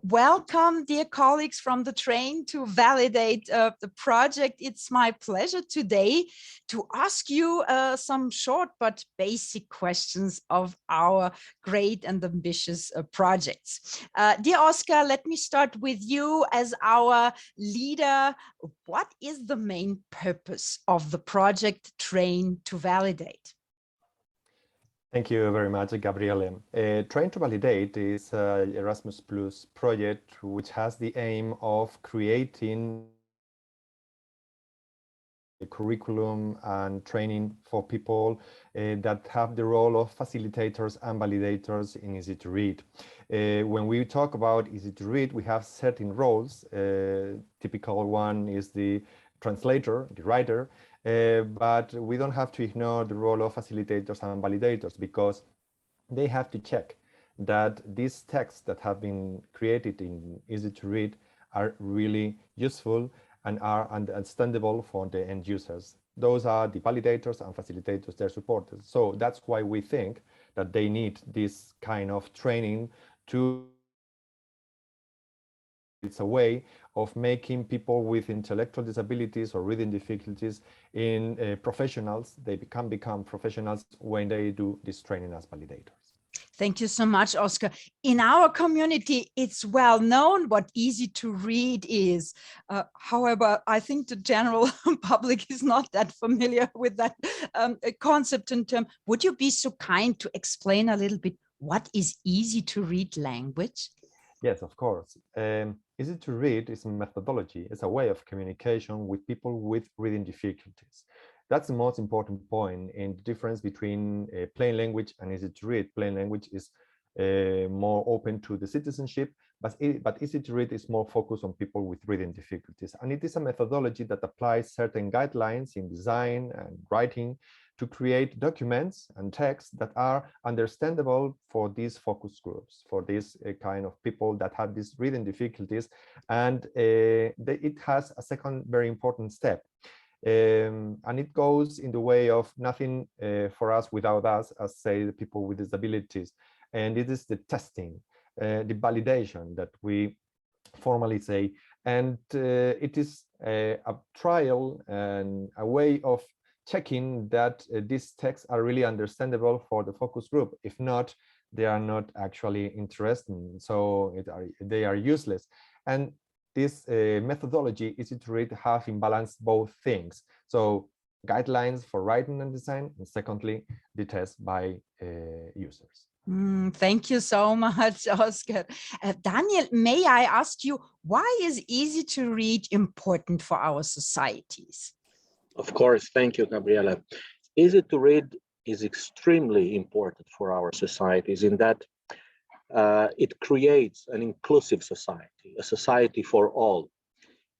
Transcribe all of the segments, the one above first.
Welcome, dear colleagues from the Train2Validate the project. It's my pleasure today to ask you some short but basic questions of our great and ambitious projects. Dear Oscar, let me start with you as our leader. What is the main purpose of the project Train2Validate? Thank you very much, Gabriele. Train2Validate is an Erasmus Plus project which has the aim of creating a curriculum and training for people that have the role of facilitators and validators in Easy to Read. When we talk about Easy to Read, we have certain roles. Typical one is the translator, the writer, but we don't have to ignore the role of facilitators and validators, because they have to check that these texts that have been created in Easy to Read are really useful and are understandable for the end users. Those are the validators and facilitators, their supporters. So that's why we think that they need this kind of training to. It's a way of making people with intellectual disabilities or reading difficulties in professionals. They can become professionals when they do this training as validators. Thank you so much, Oscar. In our community, it's well known what Easy to Read is. However, I think the general public is not that familiar with that concept and term. Would you be so kind to explain a little bit what is Easy to Read language? Yes, of course. Easy to Read is a methodology. It's a way of communication with people with reading difficulties. That's the most important point in the difference between plain language and Easy to Read. Plain language is more open to the citizenship, but Easy to Read is more focused on people with reading difficulties. And it is a methodology that applies certain guidelines in design and writing to create documents and texts that are understandable for these focus groups, for these kind of people that have these reading difficulties. And it has a second very important step. And it goes in the way of nothing for us without us, as say the people with disabilities. And it is the testing, the validation that we formally say. And it is a trial and a way of checking that these texts are really understandable for the focus group. If not, they are not actually interesting, so they are useless. And this methodology, Easy to Read, have in balance both things. So guidelines for writing and design, and secondly, the test by users. Thank you so much, Oscar. Daniel, may I ask you, why is Easy to Read important for our societies? Of course, thank you, Gabriela. Easy to Read is extremely important for our societies in that it creates an inclusive society, a society for all.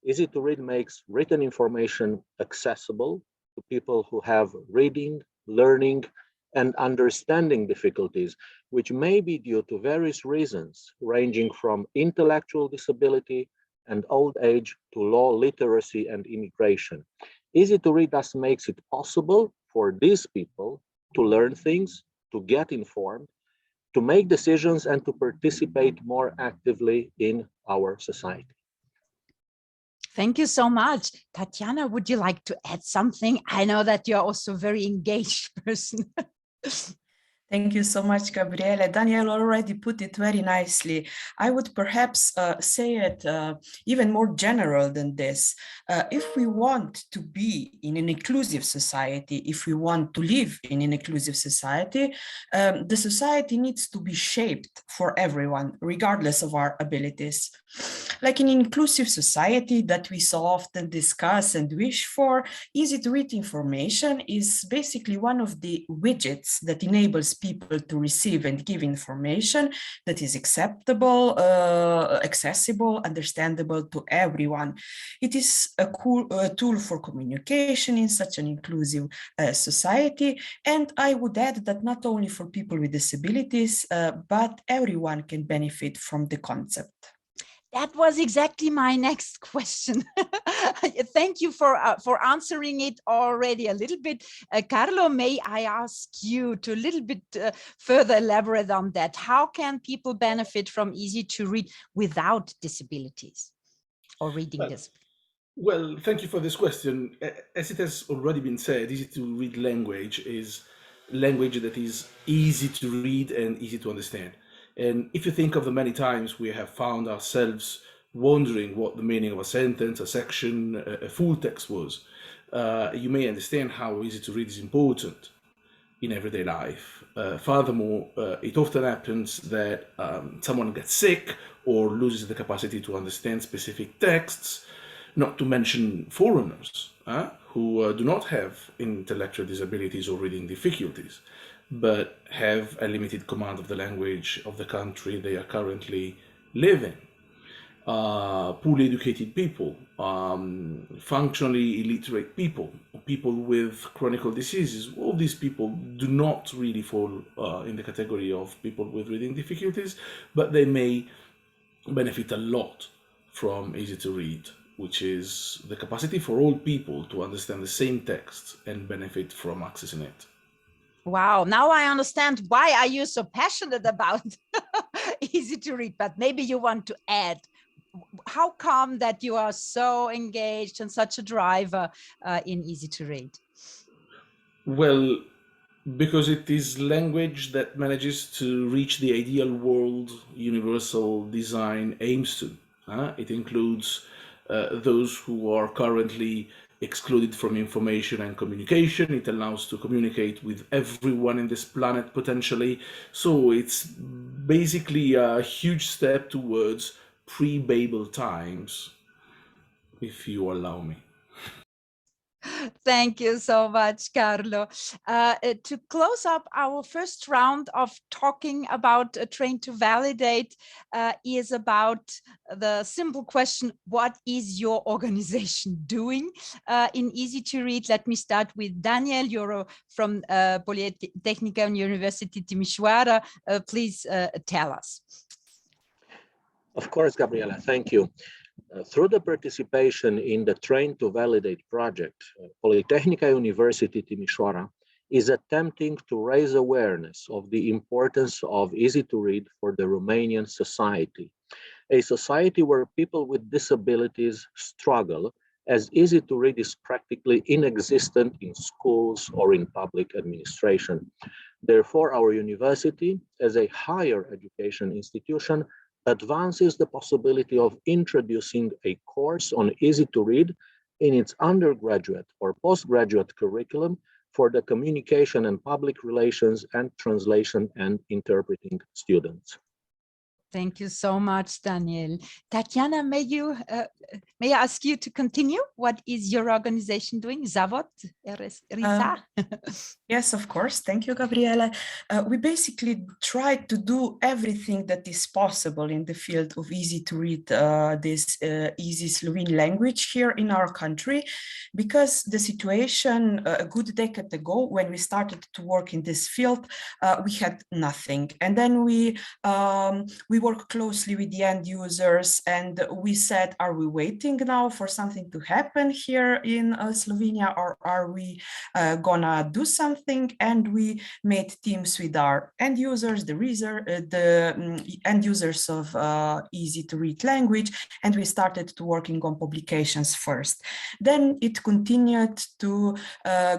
Easy to Read makes written information accessible to people who have reading, learning, and understanding difficulties, which may be due to various reasons, ranging from intellectual disability and old age to low literacy and immigration. Easy to Read thus makes it possible for these people to learn things, to get informed, to make decisions, and to participate more actively in our society. Thank you so much. Tatiana, would you like to add something? I know that you're also a very engaged person. Thank you so much, Gabriele. Daniel already put it very nicely. I would perhaps say it even more general than this. If we want to be in an inclusive society, if we want to live in an inclusive society, the society needs to be shaped for everyone, regardless of our abilities. Like an inclusive society that we so often discuss and wish for, Easy to Read information is basically one of the widgets that enables people to receive and give information that is acceptable, accessible, understandable to everyone. It is a cool tool for communication in such an inclusive society. And I would add that not only for people with disabilities, but everyone can benefit from the concept. That was exactly my next question. Thank you for answering it already a little bit. Carlo, may I ask you to a little bit further elaborate on that? How can people benefit from easy to read without disabilities or reading disabilities? Well, thank you for this question. As it has already been said, easy to read language is language that is easy to read and easy to understand. And if you think of the many times we have found ourselves wondering what the meaning of a sentence, a section, a full text was, you may understand how easy to read is important in everyday life. Furthermore, it often happens that someone gets sick or loses the capacity to understand specific texts, not to mention foreigners who do not have intellectual disabilities or reading difficulties, but have a limited command of the language of the country they are currently living. Poorly educated people, functionally illiterate people, people with chronic diseases, all these people do not really fall in the category of people with reading difficulties, but they may benefit a lot from easy to read, which is the capacity for all people to understand the same text and benefit from accessing it. Wow, now I understand why are you so passionate about easy to read, but maybe you want to add, how come that you are so engaged and such a driver in easy to read? Well, because it is language that manages to reach the ideal world universal design aims to. It includes those who are currently excluded from information and communication. It allows to communicate with everyone in this planet potentially. So it's basically a huge step towards pre-Babel times, if you allow me. Thank you so much, Carlo. To close up our first round of talking about Train2Validate is about the simple question, what is your organization doing in easy to read? Let me start with Daniel. You're from Politecnica University Timișoara. Please tell us. Of course, Gabriela, thank you. Through the participation in the Train2Validate project, Politecnica University Timișoara is attempting to raise awareness of the importance of easy to read for the Romanian society, a society where people with disabilities struggle, as easy to read is practically inexistent in schools or in public administration. Therefore, our university, as a higher education institution, advances the possibility of introducing a course on easy to read in its undergraduate or postgraduate curriculum for the communication and public relations and translation and interpreting students. Thank you so much, Daniel. Tatiana, may I ask you to continue? What is your organization doing? Zavod, Risa? Yes, of course. Thank you, Gabriele. We basically try to do everything that is possible in the field of easy to read this easy Slovene language here in our country, because the situation a good decade ago, when we started to work in this field, we had nothing. And then we work closely with the end users, and we said, are we waiting now for something to happen here in Slovenia, or are we gonna do something? And we made teams with our end users, the end users of easy to read language, and we started to working on publications first. Then it continued to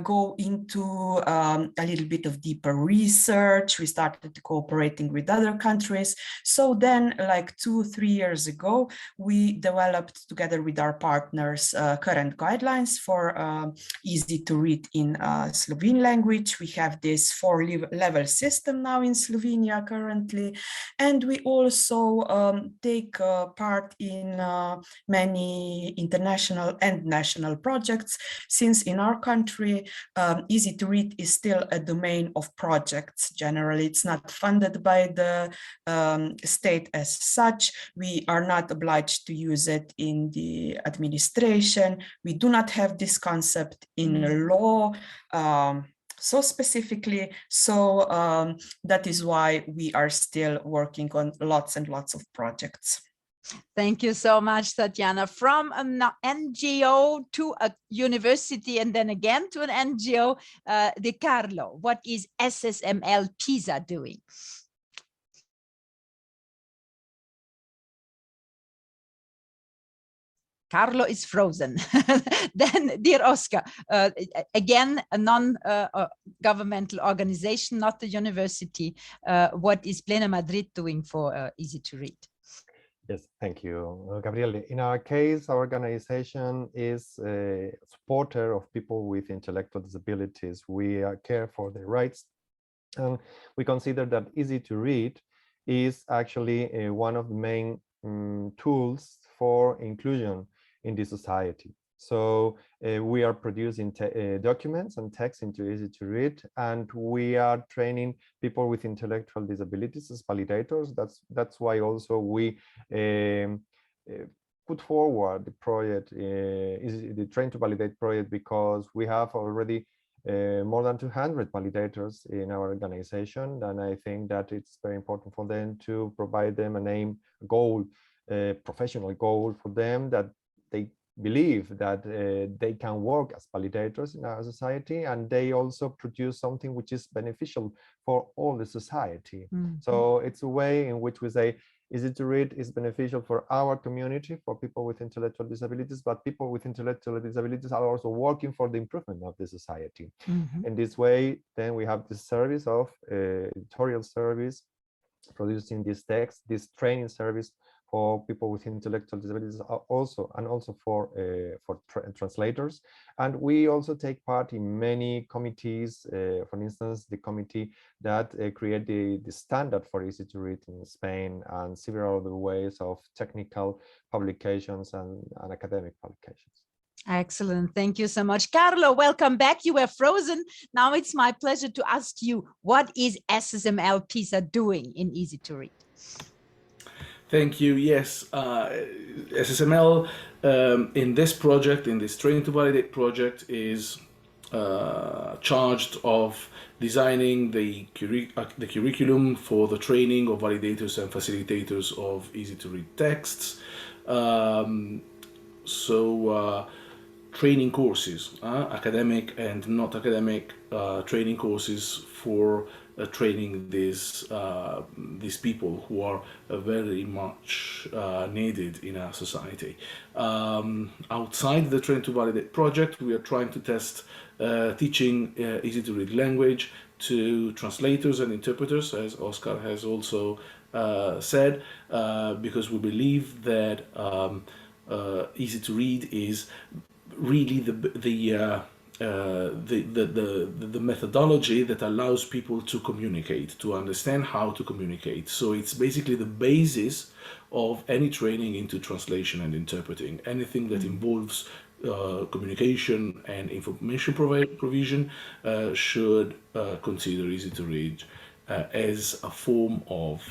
go into a little bit of deeper research. We started cooperating with other countries. So then, like 2-3 years ago, we developed together with our partners current guidelines for easy to read in Slovene language. We have this 4-level system now in Slovenia currently, and we also take part in many international and national projects, since in our country easy to read is still a domain of projects. Generally, it's not funded by the state as such. We are not obliged to use it in the administration. We do not have this concept in law. So specifically, so that is why we are still working on lots and lots of projects. Thank you so much, Tatiana. From an NGO to a university and then again to an NGO, De Carlo, what is SSML PISA doing? Carlo is frozen. Then, dear Oscar, again, a non-governmental organization, not the university. What is Plena Madrid doing for Easy to Read? Yes, thank you, Gabriele. In our case, our organization is a supporter of people with intellectual disabilities. We care for their rights, and we consider that Easy to Read is actually one of the main tools for inclusion in the society. So we are producing documents and text into Easy to Read, and we are training people with intellectual disabilities as validators. That's why also we put forward the project, the Train2Validate project, because we have already more than 200 validators in our organization, and I think that it's very important for them to provide them an aim, a goal, a professional goal for them, that they believe that they can work as validators in our society, and they also produce something which is beneficial for all the society. So it's a way in which we say Easy to Read is beneficial for our community, for people with intellectual disabilities, but people with intellectual disabilities are also working for the improvement of the society. In this way, then we have this service of editorial service, producing this text, this training service for people with intellectual disabilities, also for translators. And we also take part in many committees, for instance, the committee that create the standard for Easy to Read in Spain, and several other ways of technical publications and academic publications. Excellent. Thank you so much. Carlo, welcome back. You were frozen. Now it's my pleasure to ask you, what is SSML PISA doing in Easy to Read? Thank you. Yes, SSML in this project, in this Train2Validate project, is charged of designing the curriculum for the training of validators and facilitators of Easy to Read texts. Training courses, academic and not academic training courses for training these people who are very much needed in our society. Outside the Train2Validate project, we are trying to test teaching Easy to Read language to translators and interpreters, as Oscar has also said, because we believe that Easy to Read is really the methodology that allows people to communicate, to understand how to communicate. So it's basically the basis of any training into translation and interpreting. Anything that involves communication and information provision should consider Easy to Read as a form of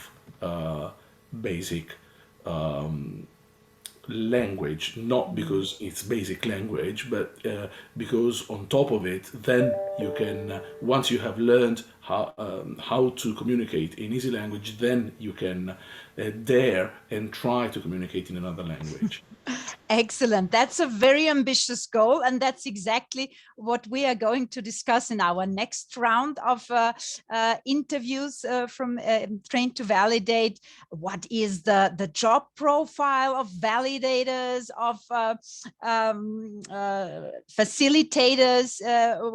basic language, not because it's basic language, but because on top of it, then you can, once you have learned how to communicate in easy language, then you can dare and try to communicate in another language. Excellent. That's a very ambitious goal, and that's exactly what we are going to discuss in our next round of interviews from Train2Validate. What is the job profile of validators, of facilitators?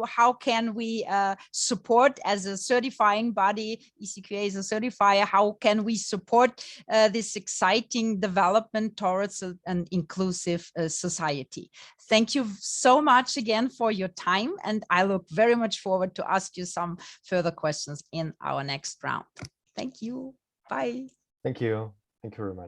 How can we support as a certifying body? ECQA is a certifier. How can we support this exciting development towards an inclusive society? Thank you so much again for your time, and I look very much forward to ask you some further questions in our next round. Thank you. Bye. Thank you. Thank you very much.